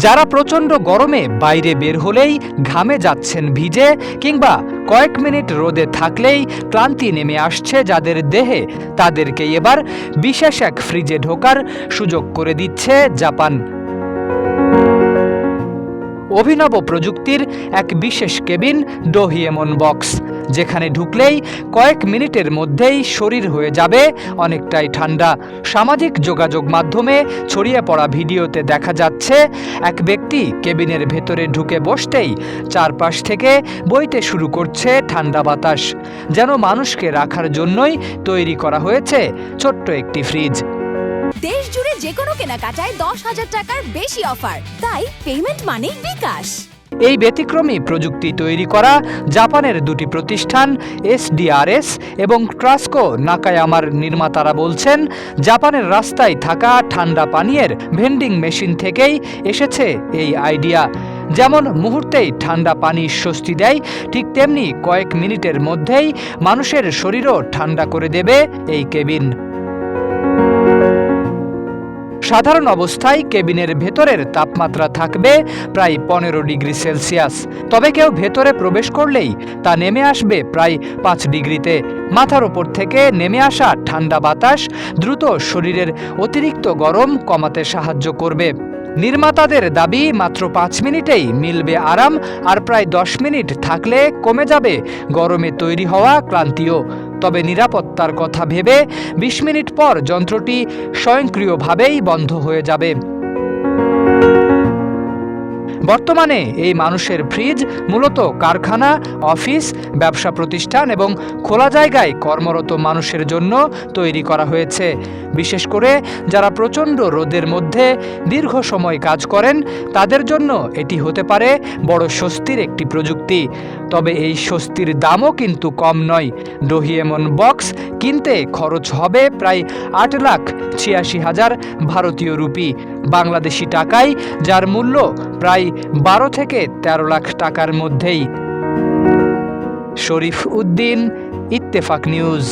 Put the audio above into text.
যারা প্রচণ্ড গরমে বাইরে বের হলেই ঘামে যাচ্ছেন ভিজে, কিংবা কয়েক মিনিট রোদে থাকলেই ক্লান্তি নেমে আসছে যাদের দেহে, তাদেরকে এবার বিশেষ এক ফ্রিজে ঢোকার সুযোগ করে দিচ্ছে জাপান। অভিনব প্রযুক্তির এক বিশেষ কেবিন ডোহিয়েমন বক্স, যেখানে ঢুকলেই কয়েক মিনিটের মধ্যেই শরীর হয়ে যাবে অনেকটাই ঠান্ডা। সামাজিক যোগাযোগ মাধ্যমে ছড়িয়ে পড়া ভিডিওতে দেখা যাচ্ছে এক ব্যক্তি কেবিনের ভেতরে ঢুকে বসতেই চারপাশ থেকে বইতে শুরু করছে ঠান্ডা বাতাস, যেন মানুষকে রাখার জন্যই তৈরি করা হয়েছে ছোট্ট একটি ফ্রিজ। দেশ জুড়ে যে কোনো কেনাকাটায় 10,000 টাকার বেশি অফার, তাই পেমেন্ট মানেই বিকাশ। এই ব্যতিক্রমী প্রযুক্তি তৈরি করা জাপানের দুটি প্রতিষ্ঠান SDRS এবং ট্রাস্কো নাকায়ামার নির্মাতারা বলছেন, জাপানের রাস্তায় থাকা ঠান্ডা পানীয়ের ভেন্ডিং মেশিন থেকেই এসেছে এই আইডিয়া। যেমন মুহূর্তেই ঠান্ডা পানি স্বস্তি দেয়, ঠিক তেমনি কয়েক মিনিটের মধ্যেই মানুষের শরীরও ঠান্ডা করে দেবে এই কেবিন। সাধারণ অবস্থায় কেবিনের ভেতরের তাপমাত্রা থাকবে প্রায় 15 ডিগ্রি সেলসিয়াস, তবে কেউ ভেতরে প্রবেশ করলেই তা নেমে আসবে প্রায় 5 ডিগ্রিতে। মাথার ওপর থেকে নেমে আসা ঠান্ডা বাতাস দ্রুত শরীরের অতিরিক্ত গরম কমাতে সাহায্য করবে। নির্মাতাদের দাবি, মাত্র 5 মিনিটেই মিলবে আরাম, আর প্রায় 10 মিনিট থাকলে কমে যাবে গরমে তৈরি হওয়া ক্লান্তিও। তবে নিরাপত্তার কথা ভেবে 20 মিনিট পর যন্ত্রটি স্বয়ংক্রিয়ভাবেই বন্ধ হয়ে যাবে। বর্তমানে এই মানুষের ফ্রিজ মূলত কারখানা, অফিস, ব্যবসা প্রতিষ্ঠান এবং খোলা জায়গায় কর্মরত মানুষের জন্য তৈরি করা হয়েছে। বিশেষ করে যারা প্রচণ্ড রোদের মধ্যে দীর্ঘ সময় কাজ করেন, তাদের জন্য এটি হতে পারে বড় স্বস্তির একটি প্রযুক্তি। তবে এই স্বস্তির দামও কিন্তু কম নয়। ডোহিয়েমন বক্স কিনতে খরচ হবে প্রায় 8,86,000 ভারতীয় রুপি, বাংলাদেশি টাকায় যার মূল্য প্রায় 12 থেকে 13 লাখ টাকার মধ্যেই। শরীফ উদ্দিন, ইত্তেফাক নিউজ।